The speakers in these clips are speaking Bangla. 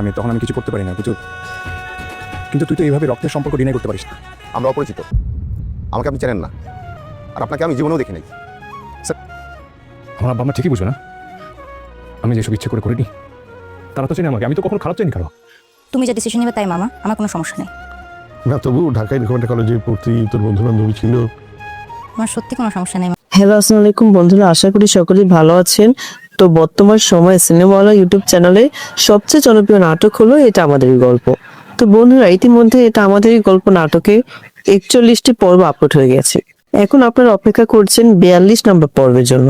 আমি তখন আমি কিছু করতে পারি না কিছু, কিন্তু তুই তো এইভাবে রক্তের সম্পর্ক ডিনাই করতে পারিস না। আমরা অপরিচিত, আমাকে আপনি চেনেন না, আর আপনাকে আমি জীবনেও দেখি নাই। আমার আব্বা আমার ঠিকই বুঝবে না আমি যেসব ইচ্ছে করে করিনি। তারা তো চেনে আমাকে, আমি তো কখনো খারাপ চাইনি কারো। তুমি যা ডিসিশন নেবে তাই মামা, আমার কোনো সমস্যা নেই। না তবু ঢাকায় এরকম একটা কলেজে পড়তি, তোর বন্ধু বান্ধবী ছিল। আমার সত্যি কোনো সমস্যা নেই। হ্যালো, আসসালামু আলাইকুম বন্ধুরা, আশা করি সকলেই ভালো আছেন। তো বর্তমান সময়ে সিনেমাওয়ালা ইউটিউব চ্যানেলে সবচেয়ে জনপ্রিয় নাটক হলো এটা আমাদেরই গল্প। তো বন্ধুরা, ইতিমধ্যে এটা আমাদেরই গল্প নাটকে 41টি পর্ব আপলোড হয়ে গেছে। এখন আপনারা অপেক্ষা করছেন 42 নম্বর পর্বের জন্য।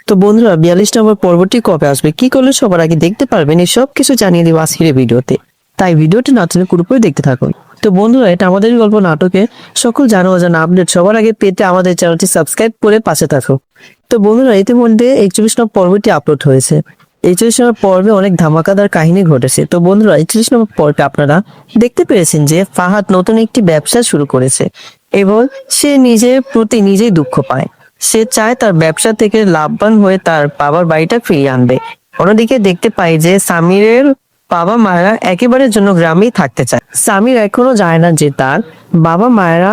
তো বন্ধুরা, 42 নম্বর পর্বটি কবে আসবে, কি করলে সবার আগে দেখতে পারবেন, এই সব কিছু জানিয়ে দিব আজকের ভিডিওতে। তাই ভিডিওটি না টেনে পুরোপুরি দেখতে থাকুন। তো বন্ধুরা, এটা আমাদের গল্প নাটকে সকল জানা অজানা আপডেট সবার আগে পেতে আমাদের চ্যানেলটি সাবস্ক্রাইব করে পাশে থাকো। তো বন্ধুরা, ইতিমধ্যে 41 নম্বর পর্বটি আপলোড হয়েছে। 41 নম্বর পর্বে অনেক ধামাকাদার কাহিনী ঘটেছে। তো বন্ধুরা, 41 নম্বর পর্বে আপনারা দেখতে পেরেছেন যে ফাহাদ নতুন একটি ব্যবসা শুরু করেছে এবং সে নিজের প্রতি নিজেই দুঃখ পায়। সে চায় তার ব্যবসা থেকে লাভবান হয়ে তার বাবার বাড়িটা ফিরিয়ে আনবে। অন্যদিকে দেখতে পাই যে সামিরের বাবা মায়েরা একেবারের জন্য গ্রামেই থাকতে চায়। সামির এখনো জানে না যে তার বাবা মায়েরা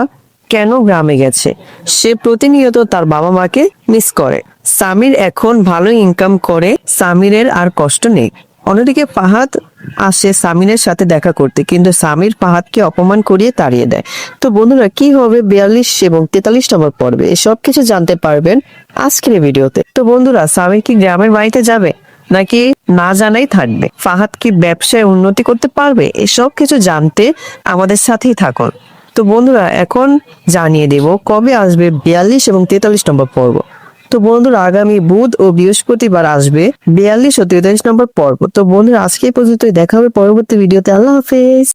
কেন গ্রামে গেছে। সে প্রতিনিয়ত তার বাবা মাকে মিস করে। সামির এখন ভালো ইনকাম করে, সামিরের আর কষ্ট নেই। অন্যদিকে ফাহাদ আসে সামিরের সাথে দেখা করতে, কিন্তু সামির ফাহাদকে অপমান করিয়ে তাড়িয়ে দেয়। তো বন্ধুরা, কি হবে 42 এবং 43 নম্বর পর্বে, এসব কিছু জানতে পারবেন আজকের এই ভিডিওতে। তো বন্ধুরা, সামির কি গ্রামের বাড়িতে যাবে নাকি না জানাই থাকবে? ফাহাদ কি ব্যবসায় উন্নতি করতে পারবে? এসব কিছু জানতে আমাদের সাথেই থাকুন। তো বন্ধুরা, এখন জানিয়ে দেব কবে আসবে 42 এবং 43 নম্বর পর্ব। তো বন্ধুরা, আগামী বুধ ও বৃহস্পতিবার আসবে 42 ও 43 নম্বর পর্ব। তো বন্ধুরা, আজকে এই পর্যন্তই, দেখা হবে পরবর্তী ভিডিওতে। আল্লাহ হাফেজ।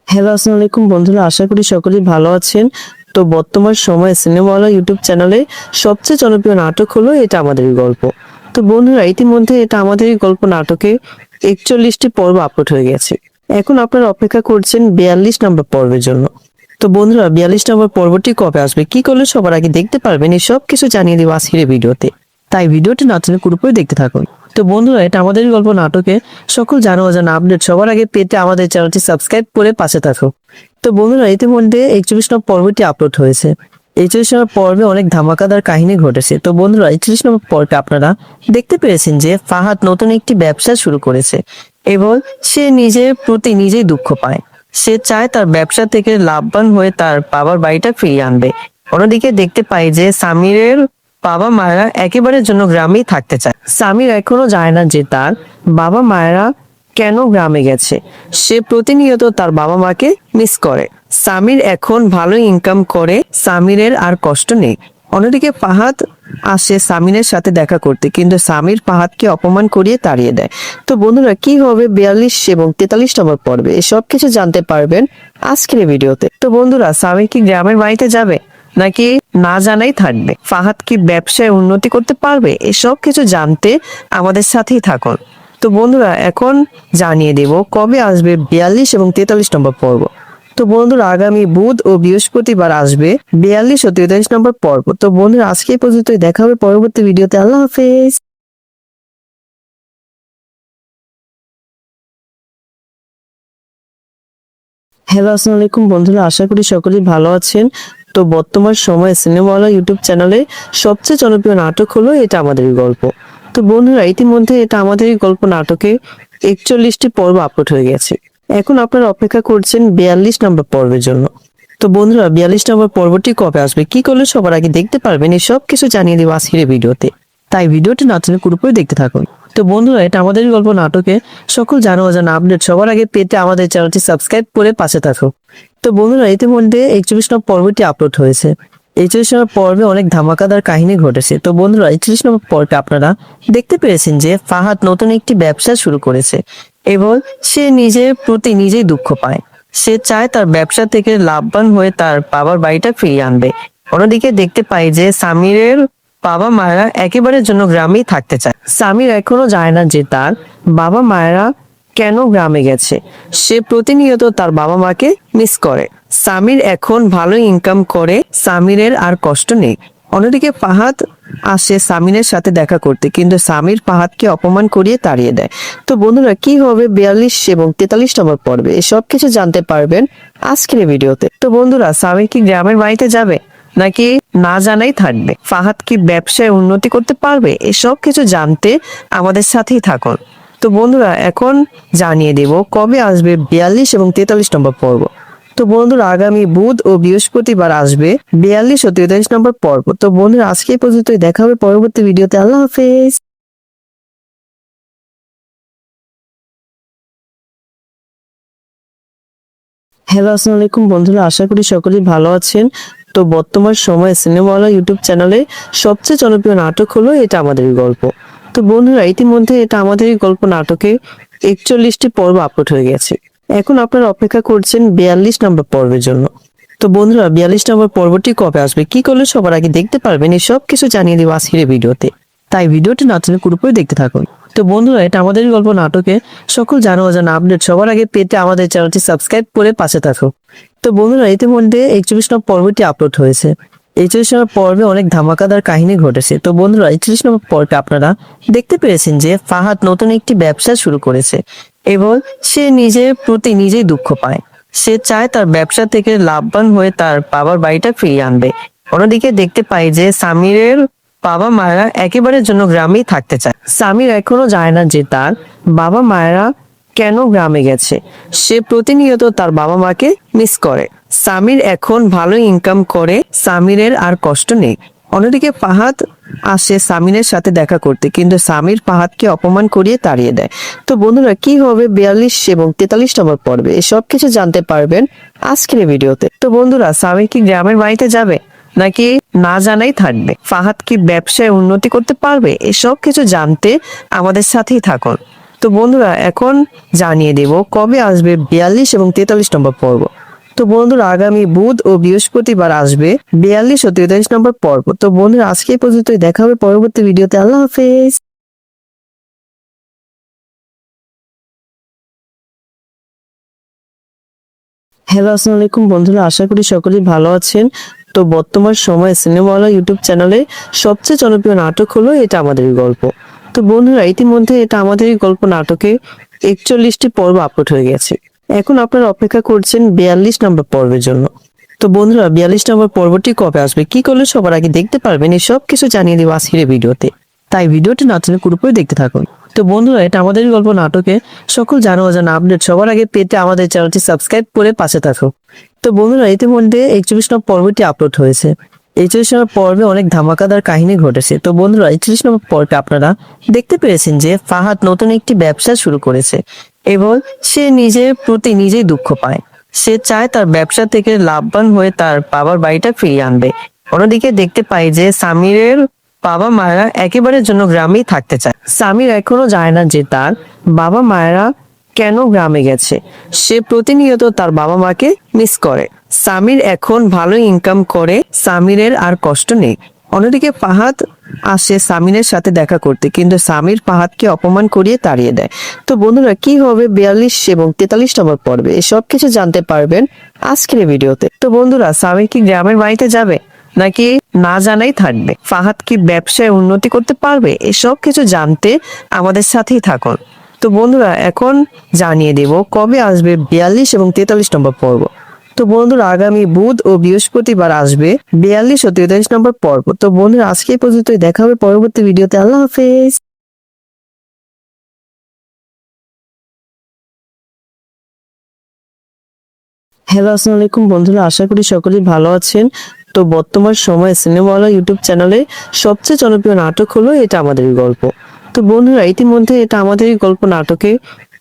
হ্যালো, আসসালামু আলাইকুম বন্ধুরা, আশা করি সকলেই ভালো আছেন। তো বর্তমান সময়ে সিনেমাওয়ালা ইউটিউব চ্যানেলে সবচেয়ে জনপ্রিয় নাটক হলো এটা আমাদেরই গল্প। তো বন্ধুরা, ইতিমধ্যে এটা আমাদেরই গল্প নাটকে 41টি পর্ব আপলোড হয়ে গেছে। এখন আপনারা অপেক্ষা করছেন 42 নম্বর পর্বের জন্য। তো বন্ধুরা, 42 নম্বর পর্বটি কবে আসবে, কি করলে সবার আগে দেখতে পারবেন, এই সব কিছু জানিয়ে দিব আজকের ভিডিওতে। তাই ভিডিওটি না টেনে পুরোপুরি দেখতে থাকুন। তো বন্ধুরা, এটা আমাদের গল্প নাটকে সকল জানা অজানা আপডেট সবার আগে পেতে আমাদের চ্যানেলটি সাবস্ক্রাইব করে পাশে থাকো। তো বন্ধুরা, ইতিমধ্যে 41 নম্বর পর্বটি আপলোড হয়েছে। 41 নম্বর পর্বে অনেক ধামাকাদার কাহিনী ঘটেছে। তো বন্ধুরা, 41 নম্বর পর্বে আপনারা দেখতে পেরেছেন যে ফাহাদ নতুন একটি ব্যবসা শুরু করেছে এবং সে নিজের প্রতি নিজেই দুঃখ পায়। সে চায় তার ব্যবসা থেকে লাভবান হয়ে তার বাবার বাড়িটা ফিরিয়ে আনবে। অন্যদিকে দেখতে পাই যে সামিরের বাবা মায়েরা একেবারের জন্য গ্রামেই থাকতে চায়। সামির এখনো জানে না যে তার বাবা মায়েরা কেন গ্রামে গেছে। সে প্রতিনিয়ত তার বাবা মাকে মিস করে। সামির এখন ভালো ইনকাম করে, সামিরের আর কষ্ট নেই। অন্যদিকে ফাহাদ আসে সামিরের সাথে দেখা করতে, কিন্তু সামির ফাহাদকে অপমান করিয়ে তাড়িয়ে দেয়। তো বন্ধুরা, কি হবে 42 এবং 43 নম্বর পর্বে, এসব কিছু জানতে পারবেন আজকের এই ভিডিওতে। তো বন্ধুরা, সামির কি গ্রামের বাড়িতে যাবে নাকি না জানাই থাকবে? ফাহাদ কি ব্যবসায় উন্নতি করতে পারবে? এসব কিছু জানতে আমাদের সাথেই থাকুন। তো বন্ধুরা, এখন জানিয়ে দেব কবে আসবে 42 এবং 43 নম্বর পর্ব। তো বন্ধুরা, আগামী বুধ ও বৃহস্পতিবার আসবে 42 ও 43 নম্বর পর্ব। তো বন্ধুরা, আজকে এই পর্যন্তই, দেখা হবে পরবর্তী ভিডিওতে। আল্লাহ হাফেজ। হ্যালো, আসসালামু আলাইকুম বন্ধুরা, আশা করি সকলেই ভালো আছেন। তো বর্তমান সময়ে সিনেমাওয়ালা ইউটিউব চ্যানেলে সবচেয়ে জনপ্রিয় নাটক হলো এটা আমাদেরই গল্প। তো বন্ধুরা, ইতিমধ্যে এটা আমাদেরই গল্প নাটকে 41টি পর্ব আপলোড হয়ে গেছে। এখন আপনারা অপেক্ষা করছেন 42 নম্বর পর্বের জন্য। তো বন্ধুরা, 42 নম্বর পর্বটি কবে আসবে, কি করলে সবার আগে দেখতে পারবেন, এই সব কিছু জানিয়ে দিব আজকের ভিডিওতে। তাই ভিডিওটি না টেনে পুরোপুরি দেখতে থাকুন। তো বন্ধুরা, এটা আমাদের গল্প নাটকে সকল জানা অজানা আপডেট সবার আগে পেতে আমাদের চ্যানেলটি সাবস্ক্রাইব করে পাশে থাকো। তো বন্ধুরা, ইতিমধ্যে 41 নম্বর পর্বটি আপলোড হয়েছে। 41 নম্বর পর্বে অনেক ধামাকাদার কাহিনী ঘটেছে। তো বন্ধুরা, 41 নম্বর পর্বে আপনারা দেখতে পেরেছেন যে ফাহাদ নতুন একটি ব্যবসা শুরু করেছে এবং সে নিজের প্রতি নিজেই দুঃখ পায়। সে চায় তার ব্যবসা থেকে লাভবান হয়ে তার বাবার বাড়িটা ফিরিয়ে আনবে। অন্যদিকে দেখতে পাই যে সামিরের বাবা মায়েরা একেবারের জন্য গ্রামেই থাকতে চায়। সামির এখনো জানে না যে তার বাবা মায়েরা কেন গ্রামে গেছে। সে প্রতিনিয়ত তার বাবা মাকে মিস করে। সামির এখন ভালো ইনকাম করে, সামিরের আর কষ্ট নেই। অন্যদিকে ফাহাদ আসে সামিরের সাথে দেখা করতে, কিন্তু সামির ফাহাদকে অপমান করিয়ে তাড়িয়ে দেয়। তো বন্ধুরা কি হবে 42 এবং 43 নম্বর পর্বে এসব কিছু জানতে পারবেন আজকের এই ভিডিওতে। তো বন্ধুরা সামির কি গ্রামের বাড়িতে যাবে নাকি না জানাই থাকবে? ফাহাদ কি ব্যবসায় উন্নতি করতে পারবে? এসব কিছু জানতে আমাদের সাথেই থাকুন। তো বন্ধুরা এখন জানিয়ে দেব কবে আসবে 42 এবং 43 নম্বর পর্ব। তো বন্ধুরা আগামী বুধ ও বৃহস্পতিবার আসবে 42 ও 43 নম্বর পর্ব। তো বন্ধুরা আজকে এই পর্যন্তই, দেখা হবে পরবর্তী ভিডিওতে। আল্লাহ হাফেজ। হ্যালো আসসালামু আলাইকুম বন্ধুরা, আশা করি সকলেই ভালো আছেন। তো বর্তমান সময়ে সিনেমাওয়ালা ইউটিউব চ্যানেলে সবচেয়ে জনপ্রিয় নাটক হলো এটা আমাদেরই গল্প। তো বন্ধুরা ইতিমধ্যে এটা আমাদেরই গল্প নাটকে 41টি পর্ব আপলোড হয়ে গেছে। এখন আপনারা অপেক্ষা করছেন 42 নম্বর পর্বের জন্য। তো বন্ধুরা 42 নম্বর পর্বটি কবে আসবে, কি করলে সবার আগে দেখতে পারবেন, এই সব কিছু জানিয়ে দেবো আজকের এই ভিডিওতে। তাই ভিডিওটি না টেনে পুরোপুরি দেখতে থাকুন। তো বন্ধুরা এটা আমাদের গল্প নাটকে সকল জানা অজানা আপডেট সবার আগে পেতে আমাদের চ্যানেলটি সাবস্ক্রাইব করে পাশে থাকুন। তো বন্ধুরা ইতিমধ্যে 41 নম্বর পর্বটি আপলোড হয়েছে। 41 নম্বর পর্বে অনেক ধামাকাদার কাহিনী ঘটেছে। তো বন্ধুরা 41 নম্বর পর্বে আপনারা দেখতে পেরেছেন যে ফাহাদ নতুন একটি ব্যবসা শুরু করেছে এবং সে নিজের প্রতি নিজেই দুঃখ পায়। সে চায় তার ব্যবসা থেকে লাভবান হয়ে তার বাবার বাড়িটা ফিরিয়ে আনবে। অন্যদিকে দেখতে পাই যে সামিরের বাবা মায়েরা একেবারের জন্য গ্রামেই থাকতে চায়। সামির এখনো জানে না যে তার বাবা মায়েরা কেন গ্রামে গেছে। সে প্রতিনিয়ত তার বাবা মাকে মিস করে। সামির এখন ভালো ইনকাম করে, সামিরের আর কষ্ট নেই। অন্যদিকে ফাহাদ আসে সামিরের সাথে দেখা করতে, কিন্তু সামির ফাহাদকে অপমান করিয়ে তাড়িয়ে দেয়। তো বন্ধুরা কি হবে 42 এবং 43 নম্বর পর্বে এসব কিছু জানতে পারবেন আজকের এই ভিডিওতে। তো বন্ধুরা সামির কি গ্রামের বাড়িতে যাবে নাকি না জানাই থাকবে? ফাহাদ কি ব্যবসায় উন্নতি করতে পারবে? এসব কিছু জানতে আমাদের সাথেই থাকুন। তো বন্ধুরা এখন জানিয়ে দেব কবে আসবে 42 এবং 43 নম্বর পর্ব। তো বন্ধুরা আগামী বুধ ও বৃহস্পতিবার আসবে 42 ও 43 নম্বর পর্ব। তো বন্ধুরা আজকে এই পর্যন্তই, দেখা হবে পরবর্তী ভিডিওতে। আল্লাহ হাফেজ। হ্যালো আসসালামু আলাইকুম বন্ধুরা, আশা করি সকলেই ভালো আছেন। তো বর্তমান সময়ে সিনেমাওয়ালা ইউটিউব চ্যানেলে সবচেয়ে জনপ্রিয় নাটক হলো এটা আমাদেরই গল্প। তো বন্ধুরা ইতিমধ্যে এটা আমাদেরই গল্প নাটকে 41টি পর্ব আপলোড হয়ে গেছে। এখন আপনারা অপেক্ষা করছেন 42 নম্বর পর্বের জন্য। তো বন্ধুরা 42 নম্বর পর্বটি কবে আসবে, কি করলে সবার আগে দেখতে পারবেন, এই সব কিছু জানিয়ে দেবো আজকের এই ভিডিওতে। তাই ভিডিওটি না টেনে পুরোপুরি দেখতে থাকুন। তো বন্ধুরা এটা আমাদের গল্প নাটকে সকল জানা অজানা আপডেট সবার আগে পেতে আমাদের চ্যানেলটি সাবস্ক্রাইব করে পাশে থাকুন। তো বন্ধুরা ইতিমধ্যে 41 নম্বর পর্বটি আপলোড হয়েছে। 41 নম্বর পর্বে অনেক ধামাকাদার কাহিনী ঘটেছে। তো বন্ধুরা 41 নম্বর পর্বে আপনারা দেখতে পেরেছেন যে ফাহাদ নতুন একটি ব্যবসা শুরু করেছে এবং সে নিজের প্রতি নিজেই দুঃখ পায়। সে চায় তার ব্যবসা থেকে লাভবান হয়ে তার বাবার বাড়িটা ফিরিয়ে আনবে। অন্যদিকে দেখতে পাই যে সামিরের বাবা মায়েরা একেবারের জন্য গ্রামেই থাকতে চায়। সামির এখনো জানে না যে তার বাবা মায়েরা কেন গ্রামে গেছে। সে প্রতিনিয়ত তার বাবা মাকে মিস করে। সামির এখন ভালো ইনকাম করে, সামিরের আর কষ্ট নেই। অন্যদিকে ফাহাদ আসে সামিরের সাথে দেখা করতে, কিন্তু সামির ফাহাদকে অপমান করিয়ে তাড়িয়ে দেয়। তো বন্ধুরা কি হবে 42 এবং 43 নম্বর পর্বে এসব কিছু জানতে পারবেন আজকের এই ভিডিওতে। তো বন্ধুরা সামির কি গ্রামের বাড়িতে যাবে নাকি না জানাই থাকবে? ফাহাদ কি ব্যবসায় উন্নতি করতে পারবে? এসব কিছু জানতে আমাদের সাথেই থাকুন। তো বন্ধুরা এখন জানিয়ে দেব কবে আসবে 42 এবং 43 নম্বর পর্ব। তো বন্ধুরা আগামী বুধ ও বৃহস্পতিবার আসবে 42 ও 43 নম্বর পর্ব। তো বন্ধুরা আজকে এই পর্যন্তই, দেখা হবে পরবর্তী ভিডিওতে। আল্লাহ হাফেজ। হ্যালো আসসালামু আলাইকুম বন্ধুরা, আশা করি সকলেই ভালো আছেন। তো বর্তমান সময়ে সিনেমাওয়ালা ইউটিউব চ্যানেলে সবচেয়ে জনপ্রিয় নাটক হলো এটা আমাদেরই গল্প। তো বন্ধুরা ইতিমধ্যে এটা আমাদেরই গল্প নাটকে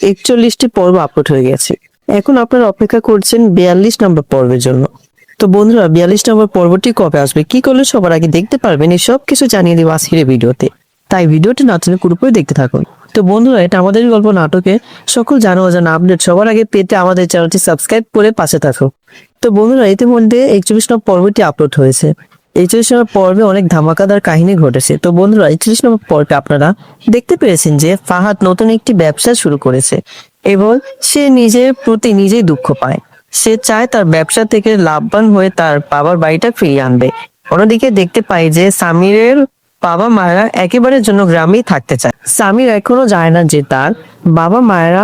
41টি পর্ব আপলোড হয়ে গেছে। এখন আপনারা অপেক্ষা করছেন 42 নম্বর পর্বের জন্য। তো বন্ধুরা 42 নম্বর পর্বটি কবে আসবে, কি করলে সবার আগে দেখতে পারবেন, এই সব কিছু জানিয়ে দেবো আজকের এই ভিডিওতে। তাই ভিডিওটি না টেনে পুরোপুরি দেখতে থাকুন। তো বন্ধুরা এটা আমাদের গল্প নাটকে সকল জানা অজানা আপডেট সবার আগে পেতে আমাদের চ্যানেলটি সাবস্ক্রাইব করে পাশে থাকুন। তো বন্ধুরা ইতিমধ্যে 41 নম্বর পর্বটি আপলোড হয়েছে। 41 নম্বর পর্বে অনেক ধামাকাদার কাহিনী ঘটেছে। তো বন্ধুরা 41 নম্বর পর্বে আপনারা দেখতে পেরেছেন যে ফাহাদ নতুন একটি ব্যবসা শুরু করেছে এবং সে নিজের প্রতি নিজেই দুঃখ পায়। সে চায় তার ব্যবসা থেকে লাভবান হয়ে তার বাবার বাড়িটা ফিরিয়ে আনবে। অন্যদিকে দেখতে পাই যে সামিরের বাবা মায়েরা একেবারের জন্য গ্রামেই থাকতে চায়। সামির এখনো জানে না যে তার বাবা মায়েরা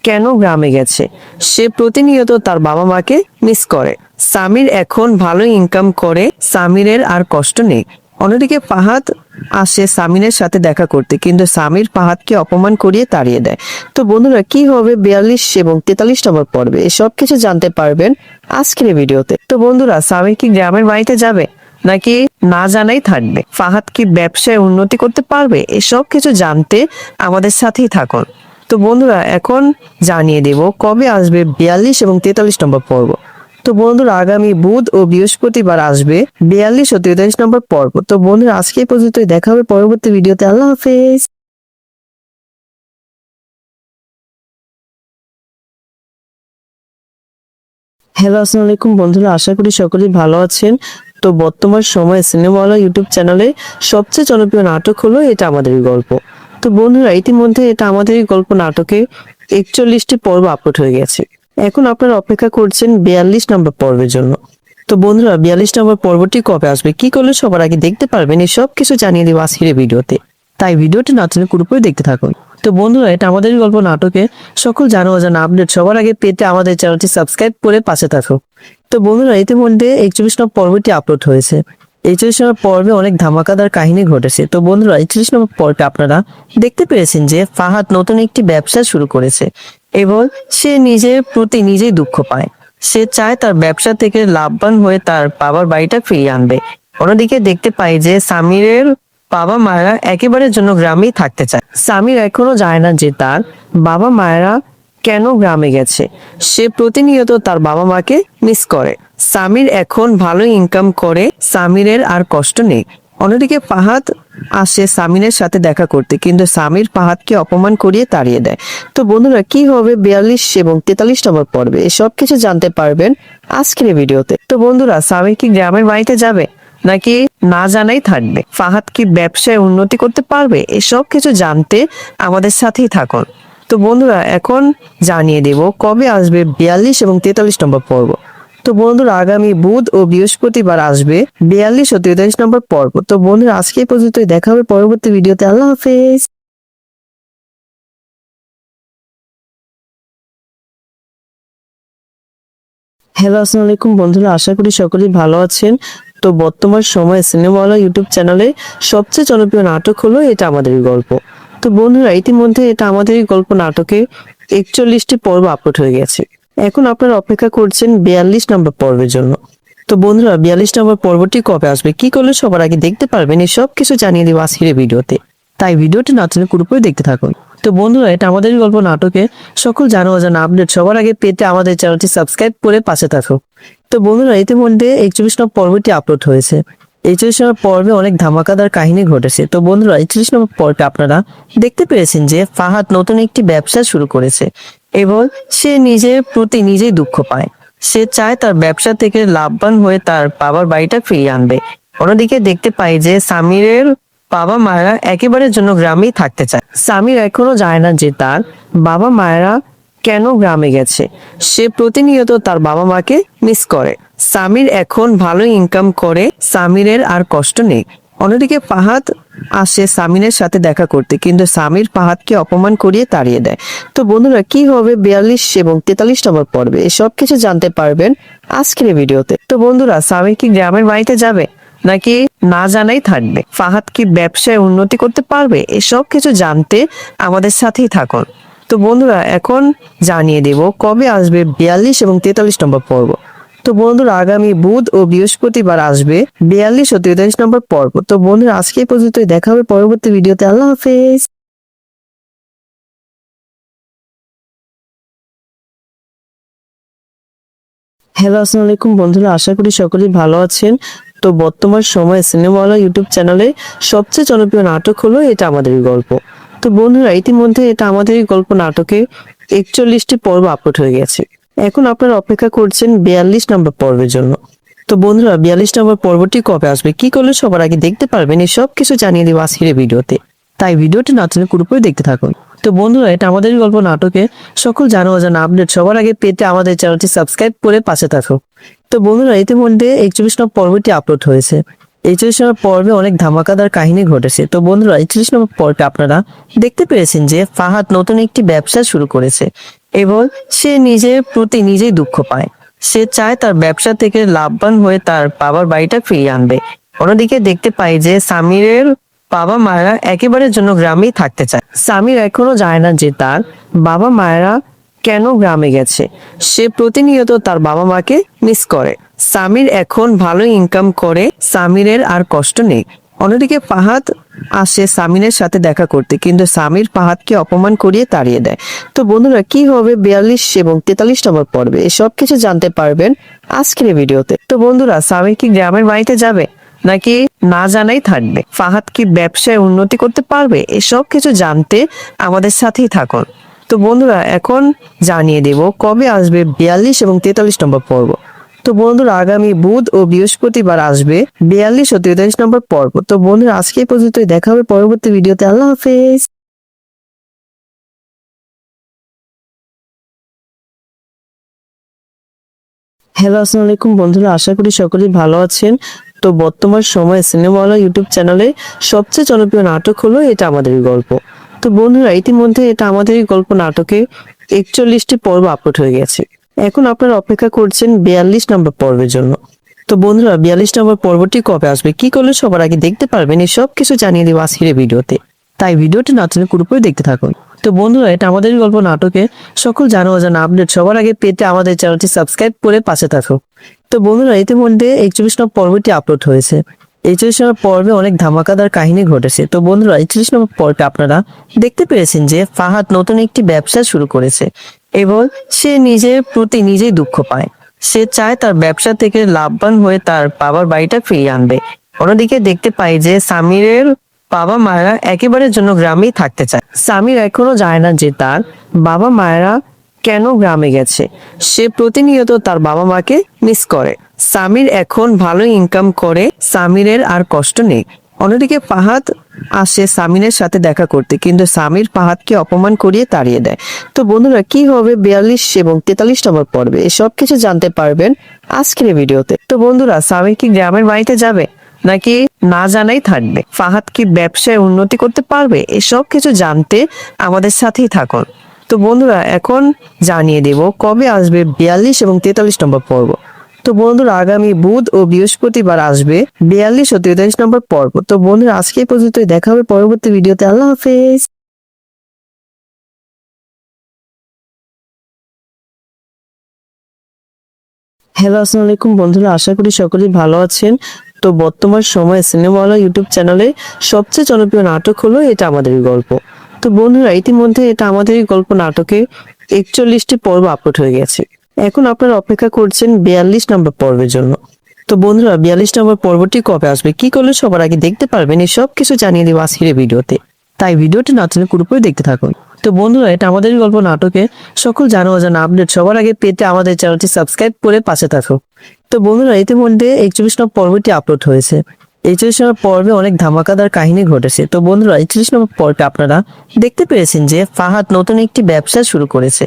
কেন গ্রামে গেছে। সে প্রতিনিয়ত তার বাবা মাকে মিস করে। সামির এখন ভালো ইনকাম করে, সামিরের আর কষ্ট নেই। অন্যদিকে ফাহাদ আসে সামিরের সাথে দেখা করতে, কিন্তু সামির ফাহাদকে অপমান করিয়ে তাড়িয়ে দেয়। তো বন্ধুরা, কি হবে 42 এবং 43 নম্বর পর্বে এসব কিছু জানতে পারবেন আজকের এই ভিডিওতে। তো বন্ধুরা, সামির কি গ্রামের বাড়িতে যাবে নাকি না জানাই থাকবে? ফাহাদ কি ব্যবসায় উন্নতি করতে পারবে? এসব কিছু জানতে আমাদের সাথেই থাকুন। তো বন্ধুরা, এখন জানিয়ে দেব কবে আসবে 42 এবং 43 নম্বর পর্ব। তো বন্ধুরা, আগামী বুধ ও বৃহস্পতিবার আসবে 42 ও 43 নম্বর পর্ব। তো বন্ধুরা, আজকে এই পর্যন্তই, দেখা হবে পরবর্তী ভিডিওতে। আল্লাহ হাফেজ। হ্যালো, আসসালামু আলাইকুম বন্ধুরা, আশা করি সকলেই ভালো আছেন। তো বর্তমান সময়ে সিনেমাওয়ালা ইউটিউব চ্যানেলে সবচেয়ে জনপ্রিয় নাটক হলো এটা আমাদেরই গল্প। তো বন্ধুরা, ইতিমধ্যে এটা আমাদেরই গল্প নাটকে 41টি পর্ব আপলোড হয়ে গেছে। এখন আপনারা অপেক্ষা করছেন 42 নম্বর পর্বের জন্য। তো বন্ধুরা, 42 নম্বর পর্বটি কবে আসবে, কি করলে সবার আগে দেখতে পারবেন, এই সব কিছু জানিয়ে দেবো আজকের এই ভিডিওতে। তাই ভিডিওটি না টেনে পুরোপুরি দেখতে থাকুন। তো বন্ধুরা, এটা আমাদের গল্প নাটকে সকল জানা অজানা আপডেট সবার আগে পেতে আমাদের চ্যানেলটি সাবস্ক্রাইব করে পাশে থাকুন। তো বন্ধুরা, ইতিমধ্যে 41 নম্বর পর্বটি আপলোড হয়েছে। 41 নম্বর পর্বে অনেক ধামাকাদার কাহিনী ঘটেছে। তো বন্ধুরা, 41 নম্বর পর্বে আপনারা দেখতে পেরেছেন যে ফাহাদ নতুন একটি ব্যবসা শুরু করেছে এবং সে নিজের প্রতি নিজেই দুঃখ পায়। সে চায় তার ব্যবসা থেকে লাভবান হয়ে তার বাবার বাড়িটা ফিরিয়ে আনবে। অন্যদিকে দেখতে পাই যে সামিরের বাবা মায়েরা একেবারের জন্য গ্রামেই থাকতে চায়। সামির এখনো জানে না যে তার বাবা মায়েরা কেন গ্রামে গেছে। সে প্রতিনিয়ত তার বাবা মাকে মিস করে। সামির এখন ভালো ইনকাম করে, সামিরের আর কষ্ট নেই। অন্যদিকে ফাহাদ আসে সামিরের সাথে দেখা করতে, কিন্তু সামির ফাহাদকে অপমান করিয়ে তাড়িয়ে দেয়। তো বন্ধুরা, কি হবে 42 এবং 43 নম্বর পর্বে এসব কিছু জানতে পারবেন আজকের এই ভিডিওতে। তো বন্ধুরা, সামির কি গ্রামের বাড়িতে যাবে নাকি না জানাই থাকবে? ফাহাদ কি ব্যবসায় উন্নতি করতে পারবে? এসব কিছু জানতে আমাদের সাথেই থাকুন। তো বন্ধুরা, এখন জানিয়ে দেব কবে আসবে 42 এবং 43 নম্বর পর্ব। তো বন্ধুরা, আগামী বুধ ও বৃহস্পতিবার আসবে 42 ও 43 নম্বর পর্ব। তো বন্ধুরা, আজকে এই পর্যন্তই, দেখা হবে পরবর্তী ভিডিওতে। আল্লাহ হাফেজ। হ্যালো, আসসালামু আলাইকুম বন্ধুরা, আশা করি সকলেই ভালো আছেন। তো বর্তমান সময়ে সিনেমাওয়ালা ইউটিউব চ্যানেলে সবচেয়ে জনপ্রিয় নাটক হলো এটা আমাদেরই গল্প। তো বন্ধুরা, ইতিমধ্যে এটা আমাদেরই গল্প নাটকে 41টি পর্ব আপলোড হয়ে গেছে। এখন আপনারা অপেক্ষা করছেন 42 নম্বর পর্বের জন্য। তো বন্ধুরা, 42 নম্বর পর্বটি কবে আসবে, কি করলে সবার আগে দেখতে পারবেন, এই সব কিছু জানিয়ে দেবো আজকের এই ভিডিওতে। তাই ভিডিওটি না টেনে পুরোপুরি দেখতে থাকুন। তো বন্ধুরা, এটা আমাদের গল্প নাটকে সকল জানা অজানা আপডেট সবার আগে পেতে আমাদের চ্যানেলটি সাবস্ক্রাইব করে পাশে থাকুন। তো বন্ধুরা, ইতিমধ্যে 41 নম্বর পর্বটি আপলোড হয়েছে। 41 নম্বর পর্বে অনেক ধামাকাদার কাহিনী ঘটেছে। তো বন্ধুরা, 41 নম্বর পর্বে আপনারা দেখতে পেরেছেন যে ফাহাদ নতুন একটি ব্যবসা শুরু করেছে এবং সে নিজের প্রতি নিজেই দুঃখ পায়। সে চায় তার ব্যবসা থেকে লাভবান হয়ে তার বাবার বাড়িটা ফিরিয়ে আনবে। অন্যদিকে দেখতে পাই যে সামিরের বাবা মায়েরা একেবারের জন্য গ্রামেই থাকতে চায়। সামির এখনো জানে না যে তার বাবা মায়েরা কেন গ্রামে গেছে। সে প্রতিনিয়ত তার বাবা মাকে মিস করে। সামির এখন ভালো ইনকাম করে, সামিরের আর কষ্ট নেই। অন্যদিকে ফাহাদ আসে সামিরের সাথে দেখা করতে, কিন্তু সামির ফাহাদকে অপমান করিয়ে তাড়িয়ে দেয়। তো বন্ধুরা, কি হবে 42 এবং 43 নম্বর পর্বে এসব কিছু জানতে পারবেন আজকের এই ভিডিওতে। তো বন্ধুরা, সামির কি গ্রামের বাড়িতে যাবে নাকি না জানাই থাকবে? ফাহাদ কি ব্যবসায় উন্নতি করতে পারবে? এসব কিছু জানতে আমাদের সাথেই থাকুন। তো বন্ধুরা, এখন জানিয়ে দেব কবে আসবে 42 এবং 43 নম্বর পর্ব। তো বন্ধুরা, আগামী বুধ ও বৃহস্পতিবার আসবে 42 ও 43 নম্বর পর্ব। তো বন্ধুরা, আজকে এই পর্যন্তই, দেখা হবে পরবর্তী ভিডিওতে। আল্লাহ হাফেজ। হ্যালো, আসসালামু আলাইকুম বন্ধুরা, আশা করি সকলেই ভালো আছেন। তো বর্তমান সময়ে সিনেমাওয়ালা ইউটিউব চ্যানেলে সবচেয়ে জনপ্রিয় নাটক হলো এটা আমাদেরই গল্প। তো বন্ধুরা, ইতিমধ্যে এটা আমাদেরই গল্প নাটকে 41টি পর্ব আপলোড হয়ে গেছে। এখন আপনারা অপেক্ষা করছেন 42 নম্বর পর্বের জন্য। তো বন্ধুরা, 42 নম্বর পর্বটি কবে আসবে, কি করলে সবার আগে দেখতে পারবেন, এই সব কিছু জানিয়ে দেবো আজকের এই ভিডিওতে। তাই ভিডিওটি না টেনে পুরোপুরি দেখতে থাকুন। তো বন্ধুরা, এটা আমাদের গল্প নাটকে সকল জানা অজানা আপডেট সবার আগে পেতে আমাদের চ্যানেলটি সাবস্ক্রাইব করে পাশে থাকুন। তো বন্ধুরা, ইতিমধ্যে 41 নম্বর পর্বটি আপলোড হয়েছে। এই 40 নম্বর পর্বে অনেক ধামাকাদার কাহিনী ঘটেছে। তো বন্ধুরা, এই 40 নম্বর পর্বে আপনারা দেখতে পেরেছেন যে ফাহাদ নতুন একটি ব্যবসা শুরু করেছে এবং সে নিজের প্রতি নিজেই দুঃখ পায়। সে চায় তার ব্যবসা থেকে লাভবান হয়ে তার বাবার বাড়িটা ফিরিয়ে আনবে। অন্যদিকে দেখতে পাই যে সামিরের বাবা মায়েরা একেবারের জন্য গ্রামেই থাকতে চায়। সামির এখনো জানে না যে তার বাবা মায়েরা কেন গ্রামে গেছে। সে প্রতিনিয়ত তার বাবা মাকে মিস করে। সামির এখন ভালো ইনকাম করে, সামিরের আর কষ্ট নেই। অন্যদিকে ফাহাদ আসে সামিরের সাথে দেখা করতে, কিন্তু সামির ফাহাদকে অপমান করিয়ে তাড়িয়ে দেয়। তো বন্ধুরা, কি হবে 42 এবং 43 নম্বর পর্বে এসব কিছু জানতে পারবেন আজকের এই ভিডিওতে। তো বন্ধুরা, সামির কি গ্রামের বাড়িতে যাবে নাকি না জানাই থাকবে? ফাহাদ কি ব্যবসায় উন্নতি করতে পারবে? এসব কিছু জানতে আমাদের সাথেই থাকুন। তো বন্ধুরা, এখন জানিয়ে দেব কবে আসবে 42 এবং 43 নম্বর পর্ব। তো বন্ধুরা, আগামী বুধ ও বৃহস্পতিবার আসবে 42 ও 43 নম্বর পর্ব। তো বন্ধুরা, আজকে এই পর্যন্তই, দেখা হবে পরবর্তী ভিডিওতে। আল্লাহ হাফেজ। হ্যালো, আসসালামু আলাইকুম বন্ধুরা, আশা করি সকলেই ভালো আছেন। তো বর্তমান সময়ে সিনেমাওয়ালা ইউটিউব চ্যানেলে সবচেয়ে জনপ্রিয় নাটক হলো এটা আমাদেরই গল্প। তো বন্ধুরা, ইতিমধ্যে এটা আমাদেরই গল্প নাটকে 41টি পর্ব আপলোড হয়ে গেছে। এখন আপনারা অপেক্ষা করছেন 42 নম্বর পর্বের জন্য। তো বন্ধুরা, 42 নম্বর পর্বটি কবে আসবে, কি করলে সবার আগে দেখতে পারবেন, এই সব কিছু জানিয়ে দেবো আজকের এই ভিডিওতে। তাই ভিডিওটি না টেনে পুরোপুরি দেখতে থাকুন। তো বন্ধুরা, এটা আমাদের গল্প নাটকে সকল জানা অজানা আপডেট সবার আগে পেতে আমাদের চ্যানেলটি সাবস্ক্রাইব করে পাশে থাকুন। তো বন্ধুরা, ইতিমধ্যে 41 নম্বর পর্বটি আপলোড হয়েছে। 41 নম্বর পর্বে অনেক ধামাকাদার কাহিনী ঘটেছে। তো বন্ধুরা, 41 নম্বর পর্বে আপনারা দেখতে পেরেছেন যে ফাহাদ নতুন একটি ব্যবসা শুরু করেছে এবং সে নিজের প্রতি নিজেই দুঃখ পায়। সে চায় তার ব্যবসা থেকে লাভবান হয়ে তার বাবার বাড়িটা ফিরিয়ে আনবে। অন্যদিকে দেখতে পাই যে সামিরের বাবা মায়েরা একেবারের জন্য গ্রামেই থাকতে চায়। সামির এখনো জানে না যে তার বাবা মায়েরা কেন গ্রামে গেছে। সে প্রতিনিয়ত তার বাবা মাকে মিস করে। সামির এখন ভালো ইনকাম করে, সামিরের আর কষ্ট নেই। অন্যদিকে ফাহাদ আসে সামিরের সাথে দেখা করতে, কিন্তু সামির ফাহাদকে অপমান করিয়ে তাড়িয়ে দেয়। তো বন্ধুরা, কি হবে 42 এবং 43 নম্বর পর্বে এসব কিছু জানতে পারবেন আজকের এই ভিডিওতে। তো বন্ধুরা, সামির কি গ্রামের বাড়িতে যাবে নাকি না জানাই থাকবে? ফাহাদ কি ব্যবসায় উন্নতি করতে পারবে? এসব কিছু জানতে আমাদের সাথেই থাকুন। তো বন্ধুরা, এখন জানিয়ে দেব কবে আসবে 42 এবং 43 নম্বর পর্ব। তো বন্ধুরা, আগামী বুধ ও বৃহস্পতিবার আসবে 42 ও 43 নম্বর পর্ব। তো বন্ধুরা, আজকে এই পর্যন্তই, দেখা হবে পরবর্তী ভিডিওতে। আল্লাহ হাফেজ। হ্যালো, আসসালামু আলাইকুম বন্ধুরা, আশা করি সকলেই ভালো আছেন। তো বর্তমান সময়ে সিনেমাওয়ালা ইউটিউব চ্যানেলে সবচেয়ে জনপ্রিয় নাটক হলো এটা আমাদেরই গল্প। তো বন্ধুরা, ইতিমধ্যে এটা আমাদেরই গল্প নাটকে 41টি পর্ব আপলোড হয়ে গেছে। এখন আপনারা অপেক্ষা করছেন 42 নম্বর পর্বের জন্য। তো বন্ধুরা, 42 নম্বর পর্বটি কবে আসবে, কি করলে সবার আগে দেখতে পারবেন, এই সব কিছু জানিয়ে দেবো আজকের এই ভিডিওতে। তাই ভিডিওটি না টেনে পুরোপুরি দেখতে থাকুন। তো বন্ধুরা, এটা আমাদের গল্প নাটকে সকল জানা অজানা আপডেট সবার আগে পেতে আমাদের চ্যানেলটি সাবস্ক্রাইব করে পাশে থাকুন। তো বন্ধুরা, ইতিমধ্যে 41 নম্বর পর্বটি আপলোড হয়েছে। 41 নম্বর পর্বে অনেক ধামাকাদার কাহিনী ঘটেছে। তো বন্ধুরা, 41 নম্বর পর্বে আপনারা দেখতে পেরেছেন যে ফাহাদ নতুন একটি ব্যবসা শুরু করেছে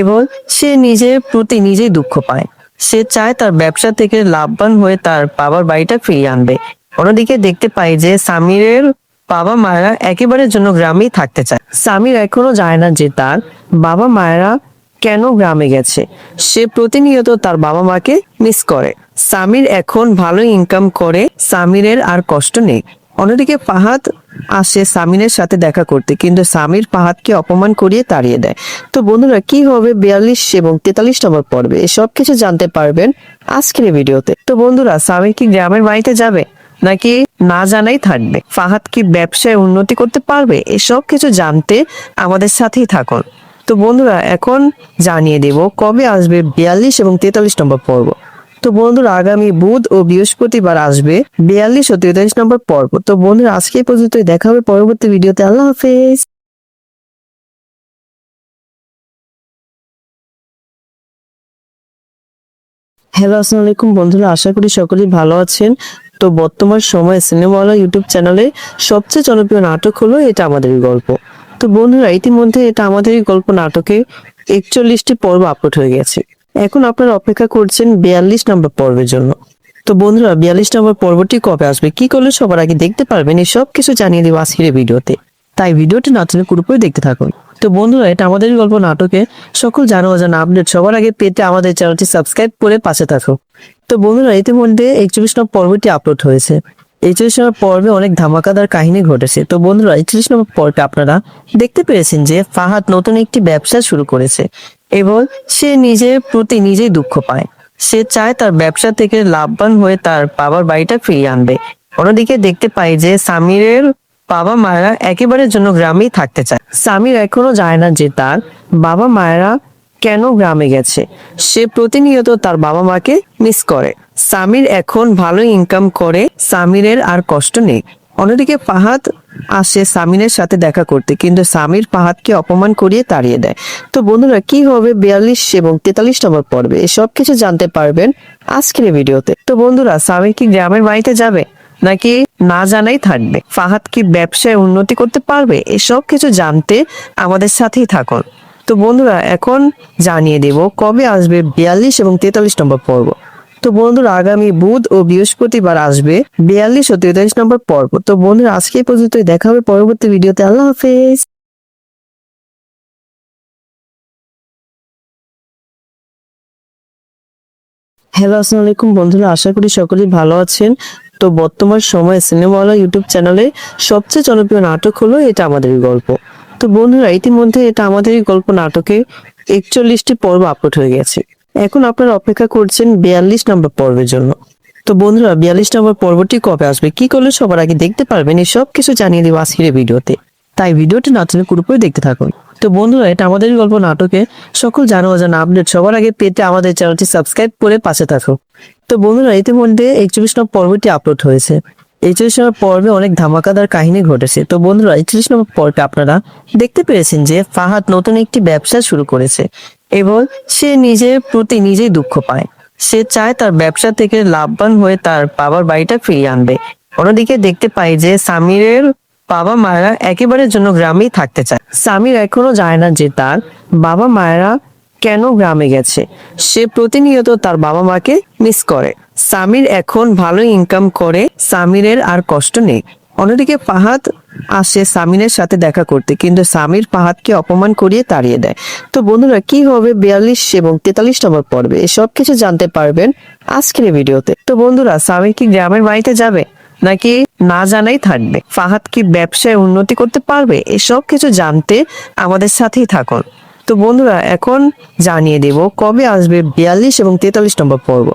এবং সে নিজের প্রতি নিজেই দুঃখ পায়। সে চায় তার ব্যবসা থেকে লাভবান হয়ে তার বাবার বাড়িটা ফিরিয়ে আনবে। অন্যদিকে দেখতে পাই যে সামিরের বাবা মায়েরা একেবারের জন্য গ্রামেই থাকতে চায়। সামির এখনো জানে না যে তার বাবা মায়েরা কেন গ্রামে গেছে। সে প্রতিনিয়ত তার বাবা মাকে মিস করে। সামির এখন ভালো ইনকাম করে, সামিরের আর কষ্ট নেই। অন্যদিকে ফাহাদ আসে সামিরের সাথে দেখা করতে, কিন্তু সামির ফাহাদকে অপমান করিয়ে তাড়িয়ে দেয়। তো বন্ধুরা, কি হবে 42 এবং 43 নম্বর পর্বে এসব কিছু জানতে পারবেন আজকের এই ভিডিওতে। তো বন্ধুরা, সামির কি গ্রামের বাড়িতে যাবে নাকি না জানাই থাকবে? ফাহাদ কি ব্যবসায় উন্নতি করতে পারবে? এসব কিছু জানতে আমাদের সাথেই থাকুন। তো বন্ধুরা, এখন জানিয়ে দেব কবে আসবে 42 এবং 43 নম্বর পর্ব। তো বন্ধুরা, আগামী বুধ ও বৃহস্পতিবার আসবে 42 ও 43 নম্বর পর্ব। তো বন্ধুরা, আজকে এই পর্যন্তই, দেখা হবে পরবর্তী ভিডিওতে। আল্লাহ হাফেজ। হ্যালো, আসসালামু আলাইকুম বন্ধুরা, আশা করি সকলেই ভালো আছেন। তো বর্তমান সময়ে সিনেমাওয়ালা ইউটিউব চ্যানেলে সবচেয়ে জনপ্রিয় নাটক হলো এটা আমাদেরই গল্প। তো বন্ধুরা, ইতিমধ্যে এটা আমাদেরই গল্প নাটকে 41টি পর্ব আপলোড হয়ে গেছে। এখন আপনারা অপেক্ষা করছেন 42 নম্বর পর্বের জন্য। তো বন্ধুরা 42 নম্বর পর্বটি কবে আসবে, কি করলে সবার আগে দেখতে পারবেন, এই সব কিছু জানিয়ে দেবো আজকের এই ভিডিওতে। তাই ভিডিওটি না টেনে পুরোপুরি দেখতে থাকুন। তো বন্ধুরা, এটা আমাদের গল্প নাটকে সকল জানা অজানা আপডেট সবার আগে পেতে আমাদের চ্যানেলটি সাবস্ক্রাইব করে পাশে থাকো। তো বন্ধুরা, ইতিমধ্যে 41 নম্বর পর্বটি আপলোড হয়েছে। 41 নম্বর পর্বে অনেক ধামাকাদার কাহিনী ঘটেছে। তো বন্ধুরা, 41 নম্বর পর্বে আপনারা দেখতে পেরেছেন যে ফাহাদ নতুন একটি ব্যবসা শুরু করেছে এবং সে নিজের প্রতি নিজেই দুঃখ পায়। সে চায় তার ব্যবসা থেকে লাভবান হয়ে তার বাবার বাড়িটা ফিরিয়ে আনবে। অন্যদিকে দেখতে পাই যে সামিরের বাবা মায়েরা একেবারের জন্য গ্রামেই থাকতে চায়। সামির এখনো জানে না যে তার বাবা মায়েরা কেন গ্রামে গেছে। সে প্রতিনিয়ত তার বাবা মাকে মিস করে। সামির এখন ভালো ইনকাম করে, সামিরের আর কষ্ট নেই। অন্যদিকে ফাহাদ আসে সামিরের সাথে দেখা করতে, কিন্তু সামির ফাহাদকে অপমান করিয়ে তাড়িয়ে দেয়। তো বন্ধুরা, কি হবে 42 এবং 43 নম্বর পর্বে, এসব কিছু জানতে পারবেন আজকের এই ভিডিওতে। তো বন্ধুরা, সামির কি গ্রামের বাড়িতে যাবে নাকি না জানাই থাকবে? ফাহাদ কি ব্যবসায় উন্নতি করতে পারবে? এসব কিছু জানতে আমাদের সাথেই থাকুন। তো বন্ধুরা, এখন জানিয়ে দেব কবে আসবে 42 এবং 43 নম্বর পর্ব। তো বন্ধুরা, আগামী বুধ ও বৃহস্পতিবার আসবে 42 ও 43 নম্বর পর্ব। তো বন্ধুরা, আজকে এই পর্যন্তই, দেখা হবে পরবর্তী ভিডিওতে। আল্লাহ হাফেজ। হ্যালো, আসসালামু আলাইকুম বন্ধুরা, আশা করি সকলেই ভালো আছেন। তো বর্তমান সময়ে সিনেমাওয়ালা ইউটিউব চ্যানেলে সবচেয়ে জনপ্রিয় নাটক হলো এটা আমাদেরই গল্প। তো বন্ধুরা, ইতিমধ্যে এটা আমাদেরই গল্প নাটকে 41টি পর্ব আপলোড হয়ে গেছে। এখন আপনারা অপেক্ষা করছেন 42 নম্বর পর্বের জন্য। তো বন্ধুরা, 42 নম্বর পর্বটি কবে আসবে, কি করলে সবার আগে দেখতে পারবেন, এই সব কিছু জানিয়ে দেবো আজকের এই ভিডিওতে। তাই ভিডিওটি না টেনে পুরোপুরি দেখতে থাকুন। তো বন্ধুরা, এটা আমাদের গল্প নাটকে সকল জানা অজানা আপডেট সবার আগে পেতে আমাদের চ্যানেলটি সাবস্ক্রাইব করে পাশে থাকো। তো বন্ধুরা, ইতিমধ্যে 41 নম্বর পর্বটি আপলোড হয়েছে। 41 নম্বর পর্বে অনেক ধামাকাদার কাহিনী ঘটেছে। তো বন্ধুরা, 41 নম্বর পর্বে আপনারা দেখতে পেরেছেন যে ফাহাদ নতুন একটি ব্যবসা শুরু করেছে এবং সে নিজের প্রতি নিজেই দুঃখ পায়। সে চায় তার ব্যবসা থেকে লাভবান হয়ে তার বাবার বাড়িটা ফিরিয়ে আনবে। অন্যদিকে দেখতে পাই যে সামিরের বাবা মায়েরা একেবারের জন্য গ্রামেই থাকতে চায়। সামির এখনো জানে না যে তার বাবা মায়েরা কেন গ্রামে গেছে। সে প্রতিনিয়ত তার বাবা মাকে মিস করে। সামির এখন ভালো ইনকাম করে, সামিরের আর কষ্ট নেই। অন্যদিকে ফাহাদ আসে সামিরের সাথে দেখা করতে, কিন্তু সামির ফাহাদকে অপমান করিয়ে তাড়িয়ে দেয়। তো বন্ধুরা, কি হবে 42 এবং 43 নম্বর পর্বে, এসব কিছু জানতে পারবেন আজকের এই ভিডিওতে। তো বন্ধুরা, সামির কি গ্রামের বাড়িতে যাবে নাকি না জানাই থাকবে? ফাহাদ কি ব্যবসায় উন্নতি করতে পারবে? এসব কিছু জানতে আমাদের সাথেই থাকুন। তো বন্ধুরা, এখন জানিয়ে দেব কবে আসবে 42 এবং 43 নম্বর পর্ব।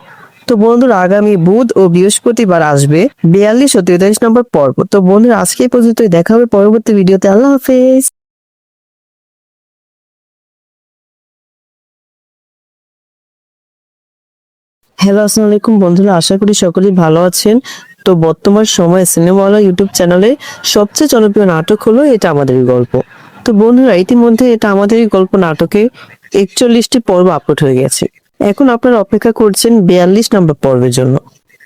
তো বন্ধুরা, আগামী বুধ ও বৃহস্পতিবার আসবে 42 ও 43 নম্বর পর্ব। তো বন্ধুরা, আজকে এই পর্যন্তই, দেখা হবে পরবর্তী ভিডিওতে। আল্লাহ হাফেজ। হ্যালো, আসসালামু আলাইকুম বন্ধুরা, আশা করি সকলেই ভালো আছেন। তো বর্তমান সময়ে সিনেমাওয়ালা ইউটিউব চ্যানেলে সবচেয়ে জনপ্রিয় নাটক হলো এটা আমাদেরই গল্প। তো বন্ধুরা, ইতিমধ্যে এটা আমাদেরই গল্প নাটকে 41টি পর্ব আপলোড হয়ে গেছে। এখন আপনারা অপেক্ষা করছেন 42 নম্বর পর্বের জন্য।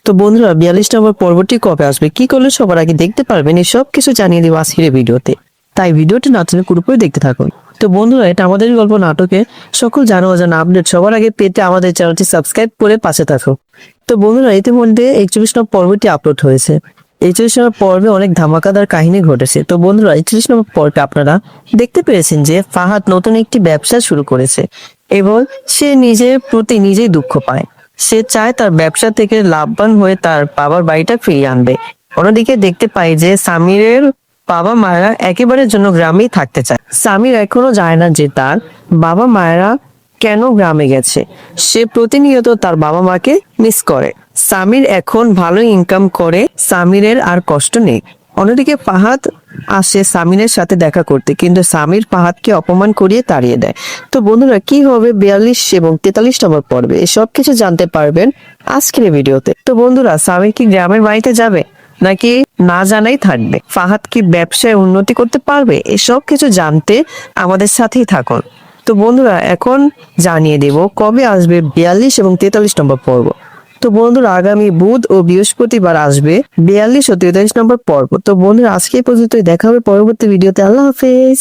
তো বন্ধুরা, 42 নম্বর পর্বটি কবে আসবে, কি করলে সবার আগে দেখতে পারবেন, এই সব কিছু জানিয়ে দেবো আজকের এই ভিডিওতে। তাই ভিডিওটি না টেনে পুরোপুরি দেখতে থাকুন। তো বন্ধুরা, এটা আমাদের গল্প নাটকে সকল জানা অজানা আপডেট সবার আগে পেতে আমাদের চ্যানেলটি সাবস্ক্রাইব করে পাশে থাকো। তো বন্ধুরা, ইতিমধ্যে 41 নম্বর পর্বটি আপলোড হয়েছে। 41 নম্বর পর্বে অনেক ধামাকাদার কাহিনী ঘটেছে। তো বন্ধুরা, 41 নম্বর পর্বে আপনারা দেখতে পেরেছেন যে ফাহাদ নতুন একটি ব্যবসা শুরু করেছে এবং সে নিজের প্রতি নিজেই দুঃখ পায়। সে চায় তার ব্যবসা থেকে লাভবান হয়ে তার বাবার বাড়িটা ফিরিয়ে আনবে। অন্যদিকে দেখতে পাই যে সামিরের বাবা মায়েরা একেবারের জন্য গ্রামেই থাকতে চায়। সামির এখনো জানে না যে তার বাবা মায়েরা কেন গ্রামে গেছে। সে প্রতিনিয়ত তার বাবা মাকে মিস করে। সামির এখন ভালো ইনকাম করে, সামিরের আর কষ্ট নেই। অন্যদিকে ফাহাদ আসে সামিরের সাথে দেখা করতে, কিন্তু সামির ফাহাদকে অপমান করিয়ে তাড়িয়ে দেয়। তো বন্ধুরা, কি হবে 42 এবং 43 নম্বর পর্বে, এসব কিছু জানতে পারবেন আজকের এই ভিডিওতে। তো বন্ধুরা, সামির কি গ্রামের বাড়িতে যাবে নাকি না জানাই থাকবে? ফাহাদ কি ব্যবসায় উন্নতি করতে পারবে? এসব কিছু জানতে আমাদের সাথেই থাকুন। তো বন্ধুরা, এখন জানিয়ে দেব কবে আসবে 42 এবং 43 নম্বর পর্ব। তো বন্ধুরা, আগামী বুধ ও বৃহস্পতিবার আসবে 42 ও 43 নম্বর পর্ব। তো বন্ধুরা, আজকে এই পর্যন্তই, দেখা হবে পরবর্তী ভিডিওতে। আল্লাহ হাফেজ।